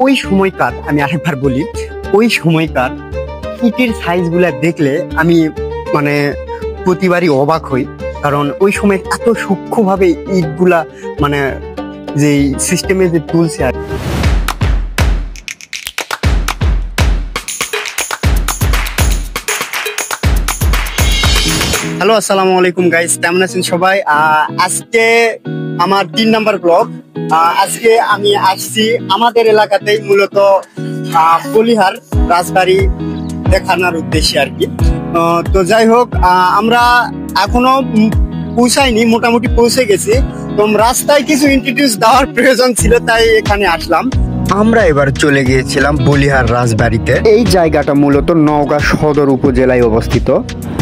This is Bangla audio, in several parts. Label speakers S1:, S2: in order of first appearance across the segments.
S1: ওই সময়কার আমি আরেকবার বলি, ওই সময়কার ইটের সাইজগুলা দেখলে আমি মানে প্রতিবারই অবাক হই। কারণ ওই সময় এত সূক্ষ্মভাবে ইটগুলা মানে যে সিস্টেমে যে তুলছে আর হ্যালো, আসসালামু আলাইকুম গাইস, কেমন আছেন সবাই? আজকে আমার 3 নাম্বার ব্লগ। আজকে আমি আসছি আমাদের এলাকাতেই, মূলত বলিহার রাজবাড়ি দেখানোর উদ্দেশ্যে আর কি। তো যাই হোক, আমরা এখনো পৌঁছাইনি, মোটামুটি পৌঁছে গেছি। তো রাস্তায় কিছু ইন্ট্রোডিউস দেওয়ার প্রয়োজন ছিল, তাই এখানে আসলাম। আমরা এবার চলে গিয়েছিলাম বলিহার রাজবাড়িতে। এই জায়গাটা মূলত নওগাঁ সদর উপজেলায় অবস্থিত।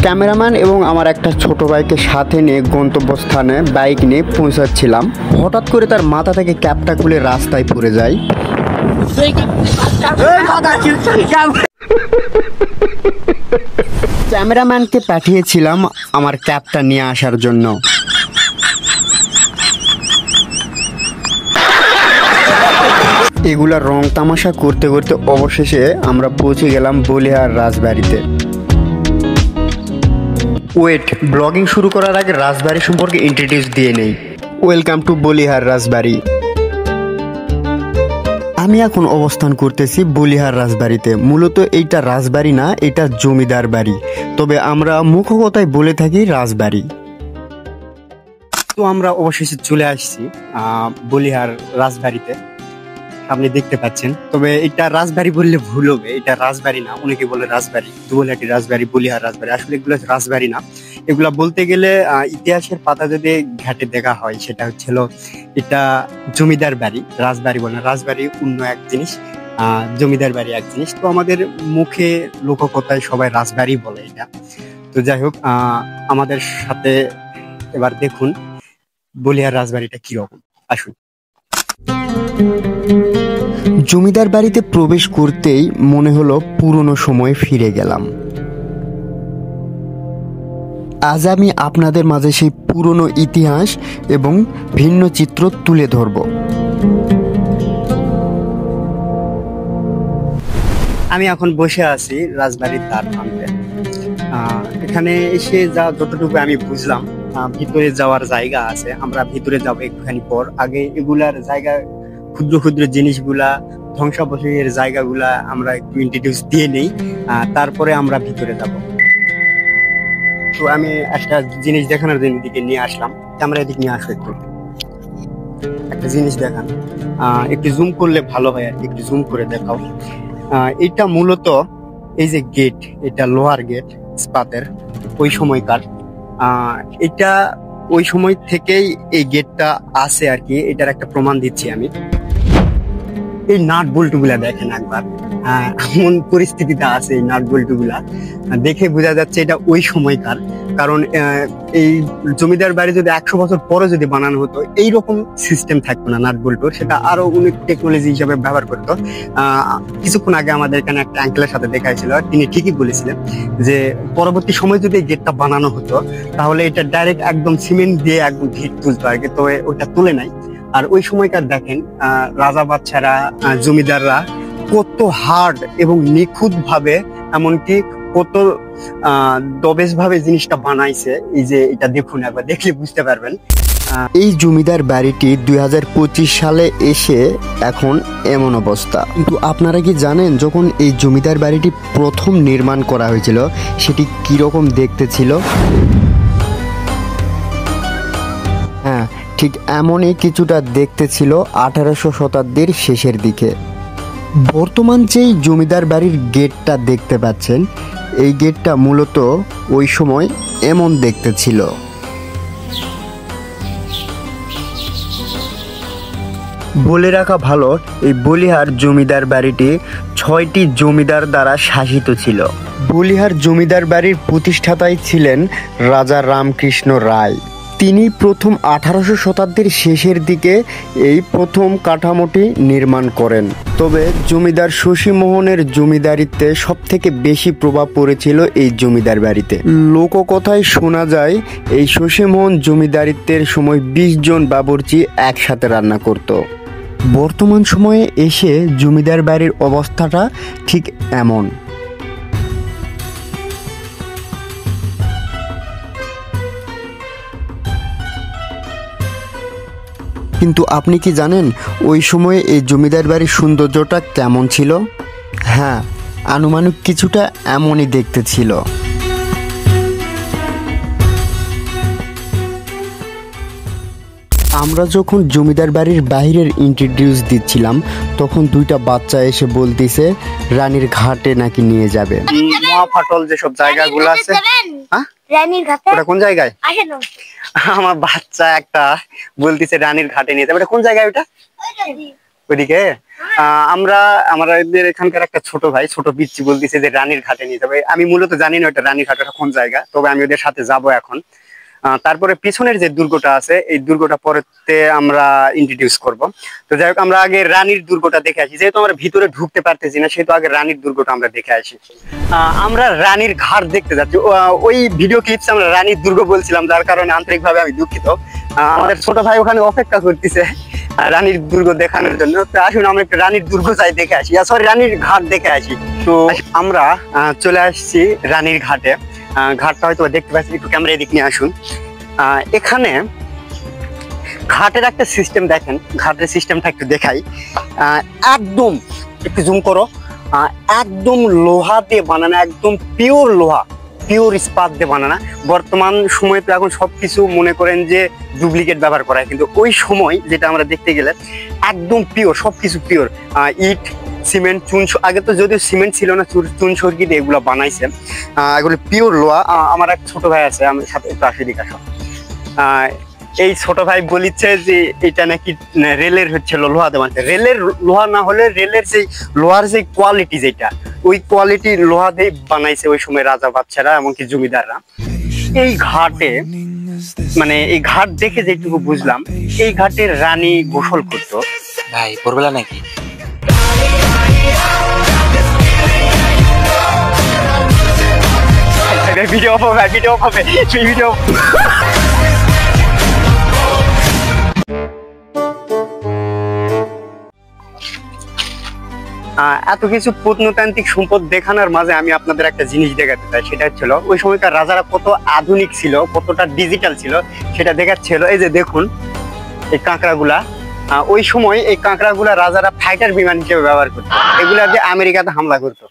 S1: ক্যামেরাম্যান এবং আমার একটা ছোট ভাইকে সাথে নিয়ে গন্তব্যস্থানে বাইক নিয়ে পৌঁছাচ্ছিলাম। হঠাৎ করে তার মাথা থেকে ক্যাপটা খুলে রাস্তায় পড়ে যায়। ক্যামেরাম্যানকে পাঠিয়েছিলাম আমার ক্যাপটা নিয়ে আসার জন্য। এগুলা রং তামাশা করতে করতে অবশেষে আমরা পৌঁছে গেলাম বলিহার রাজবাড়িতে। ওয়েট, ব্লগিং শুরু করার আগে রাজবাড়ি সম্পর্কে ইন্ট্রোডিউস দিয়ে নেই। ওয়েলকাম টু বলিহার রাজবাড়ি। আমি এখন অবস্থান করতেছি বলিহার রাজবাড়িতে। মূলত এইটা রাজবাড়ি না, এটা জমিদার বাড়ি, তবে আমরা মুখ্য কথায় বলে থাকি রাজবাড়ি। তো আমরা অবশেষে চলে আসছি বলিহার রাজবাড়িতে, আপনি দেখতে পাচ্ছেন। তবে এটা রাজবাড়ি বললে ভুল হবে, এটা রাজবাড়ি না। অনেকে বলে রাজবাড়ি, দুবলাটি রাজবাড়ি, বলিহার রাজবাড়ি। আসলে এগুলো রাজবাড়ি না। এগুলা বলতে গেলে ইতিহাসের পাতা যদি ঘাটে দেখা হয়, সেটা হচ্ছিল এটা জমিদার বাড়ি। রাজবাড়ি বলে না, রাজবাড়ি অন্য এক জিনিস, জমিদার বাড়ি এক জিনিস। তো আমাদের মুখে লোককথায় সবাই রাজবাড়ি বলে এটা। তো যাই হোক, আমাদের সাথে এবার দেখুন বলিহার রাজবাড়িটা কিরকম। আসুন। জমিদার বাড়িতে প্রবেশ করতেই মনে হলো পুরনো সময়ে ফিরে গেলাম। আজ আমি আপনাদের মাঝে সেই পুরনো ইতিহাস এবং ভিন্ন চিত্র তুলে ধরব। আমি এখন বসে আছি রাজবাড়ির দ্বার প্রান্তে। এখানে এসে যতটুকু আমি বুঝলাম, ভিতরে যাওয়ার জায়গা আছে। আমরা ভিতরে যাবো একটুখানি পর। আগে এগুলার জায়গা, ক্ষুদ্র ক্ষুদ্র জিনিসগুলা, ধ্বংসাবশেষের জায়গাগুলা আমরা একটু ইন্ট্রোডিউস দিয়ে নেই, তারপরে আমরা ভিতরে যাব। তো আমি একটা জিনিস দেখানোর জন্য দিকে নিয়ে আসলাম। ক্যামেরা এদিকে নিয়ে আসো, একটু একটা জিনিস দেখান। একটু জুম করলে ভালো হয় আর কি, একটু জুম করে দেখাও। এটা মূলত এই যে গেট, এটা লোহার গেট, ইস্পাতের, ওই সময়কার। এটা ওই সময় থেকেই এই গেটটা আছে আর কি। এটার একটা প্রমাণ দিচ্ছি আমি। এই নাট বল্টু গুলা দেখেন একবার, এমন পরিস্থিতিতে আছে এই নাট বল্টু গুলা, দেখে বোঝা যাচ্ছে এটা ওই সময়কার। কারণ এই জমিদার বাড়ি যদি 100 বছর পরে যদি বানানো হতো, এইরকম সিস্টেম থাকতো না নাট বল্টুর, সেটা আরো অনেক টেকনোলজি হিসাবে ব্যবহার করতো। কিছুক্ষণ আগে আমাদের এখানে একটা আঙ্কেলের সাথে দেখা হয়েছিল, তিনি ঠিকই বলেছিলেন যে পরবর্তী সময় যদি এই গেটটা বানানো হতো, তাহলে এটা ডাইরেক্ট একদম সিমেন্ট দিয়ে একদম ভিত তুলতো আর কি। তো ওটা তুলে নাই। আর ওই সময়কার দেখেন রাজা বাদশারা, জমিদাররা কত হার্ড এবং নিখুঁত ভাবে, এমনকি কত দবেশ ভাবে জিনিসটা বানাইছে। এই যে এটা দেখুন, একবার দেখলে বুঝতে পারবেন। এই জমিদার বাড়িটি 2025 সালে এসে এখন এমন অবস্থা। কিন্তু আপনারা কি জানেন, যখন এই জমিদার বাড়িটি প্রথম নির্মাণ করা হয়েছিল, সেটি কিরকম দেখতে ছিল? হ্যাঁ, ঠিক এমনই কিছুটা দেখতে ছিল 1800 শতাব্দীর শেষের দিকে। বর্তমান যেই জমিদার বাড়ির গেটটা দেখতে পাচ্ছেন, এই গেটটা মূলত ওই সময় এমন দেখতে ছিল। বলে রাখা ভালো, এই বলিহার জমিদার বাড়িটি 6টি জমিদার দ্বারা শাসিত ছিল। বলিহার জমিদার বাড়ির প্রতিষ্ঠাতাই ছিলেন রাজা রামকৃষ্ণ রায়। তিনি প্রথম 1800 শতাব্দীর শেষের দিকে এই প্রথম কাঠামোটি নির্মাণ করেন। তবে জমিদার শশীমোহনের জমিদারিত্বে সব থেকে বেশি প্রভাব পড়েছিল এই জমিদার বাড়িতে। লোককথায় শোনা যায়, এই শশীমোহন জমিদারিত্বের সময় 20 জন বাবুর্চি একসাথে রান্না করত। বর্তমান সময়ে এসে জমিদার বাড়ির অবস্থাটা ঠিক এমন। কিন্তু আপনি কি জানেন ওই সময়ে এই জমিদার বাড়ির সৌন্দর্যটা কেমন ছিল? হ্যাঁ, আনুমানিক কিছুটা এমনই দেখতে ছিল। আমরা যখন জমিদার বাড়ির বাইরের ইন্ট্রোডিউস দিচ্ছিলাম তখন দুইটা বাচ্চা এসে বলতিছে রানীর ঘাটে নাকি নিয়ে যাবে। মহাফাটল যেসব জায়গাগুলো আছে, রানীর ঘাটে, ওটা কোন জায়গায়? আমার বাচ্চা একটা বলতিছে রানীর ঘাটে নিয়ে যাবে। কোন জায়গায় ওটা? ওইদিকে। আমাদের এখানকার একটা ছোট ভাই, ছোট পিচ্চি বলতিছে যে রানীর ঘাটে নিয়ে যাবে। আমি মূলত জানি না ওটা রানীর ঘাট কোন জায়গা, তবে আমি ওদের সাথে যাব এখন। তারপরে পিছনের যে দুর্গটা আছে এই দুর্গটা পরেতে আমরা ইন্ট্রোডিউস করব। তো যাই হোক, আমরা আগে রানীর দুর্গটা দেখে আসি। যেহেতু আমরা ভিতরে ঢুকতে পারতেছি না, সেহেতু আগে রানীর দুর্গটা আমরা দেখে আসি। আমরা রানীর ঘাট দেখতে যাচ্ছি। ওই ভিডিও ক্লিপস আমরা রানীর দুর্গ বলছিলাম, যার কারণে আন্তরিকভাবে আমি দুঃখিত। আমাদের ছোট ভাই ওখানে অপেক্ষা করতেছে রানীর দুর্গ দেখানোর জন্য। তো আসুন আমরা একটু রানীর দুর্গ চাই দেখে আসি, সরি রানীর ঘাট দেখে আসি। তো আমরা চলে আসছি রানীর ঘাটে। ঘাটটা হয়তো দেখতে পাচ্ছি, একটু ক্যামেরা এদিক নিয়ে আসুন। এখানে ঘাটের একটা সিস্টেম দেখেন, ঘাটের সিস্টেমটা একটু দেখাই। একদম একটু জুম করো। একদম লোহা দিয়ে বানানো, একদম পিওর লোহা, পিওর ইস্পাত দিয়ে বানানো। বর্তমান সময়ে তো এখন সবকিছু মনে করেন যে ডুপ্লিকেট ব্যবহার করা হয়, কিন্তু ওই সময় যেটা আমরা দেখতে গেলে একদম পিওর, সবকিছু পিওর। ইট, সিমেন্ট, চুন, আগে তো যদিও সিমেন্ট ছিল না, চুন সরকি দিয়ে এগুলো বানাইছে। এগুলো পিওর লোহা। আমার এক ছোট ভাই আছে, আমি সাথে একটু আসি দিকে আসো। এই ছোট ভাই বলিচ্ছে যে এটা নাকি রেলের হচ্ছে লোহা দিয়ে বানাচ্ছে। রেলের লোহা না হলে রেলের যে লোহার যে কোয়ালিটি, যেটা ওই কোয়ালিটি লোহা দিয়ে বানাইছে ওই সময় রাজা বাচ্চারা, এমনকি জমিদাররা। এই ঘাটে মানে এই ঘাট দেখে যেটুকু বুঝলাম, এই ঘাটের রানী গোসল করতো।
S2: ভাই ভোরবেলা নাকি?
S1: ভিডিও হবে। এত কিছু প্রত্নতান্ত্রিক সম্পদ দেখানোর মাঝে আমি আপনাদের একটা জিনিস দেখাতে চাই। সেটা ছিল ওই সময়কার রাজারা কত আধুনিক ছিল, কতটা ডিজিটাল ছিল, সেটা দেখাচ্ছিল। এই যে দেখুন এই কাঁকড়াগুলা, ওই সময় এই কাঁকড়াগুলা রাজারা ফাইটার বিমান হিসেবে ব্যবহার করতো। এগুলা দিয়ে আমেরিকাতে হামলা করতো।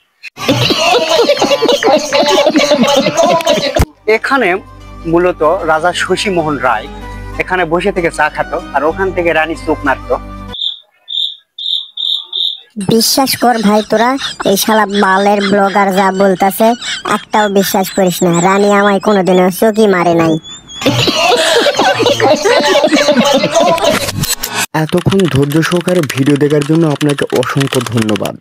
S1: এখানে মূলত রাজা শশী মোহন রায় এখানে বসে থেকে চা খাতো, আর ওখান থেকে রানী চোখ নাড়তো।
S3: বিশ্বাস কর ভাই, তোরা এই শালা বালের ব্লগার যা বলতেছে একটাও বিশ্বাস করিস না। রানী আমায় কোনোদিনও চোখই মারে নাই।
S1: এতক্ষণ ধৈর্য সহকারে ভিডিও দেখার জন্য আপনাকে অসংখ্য ধন্যবাদ।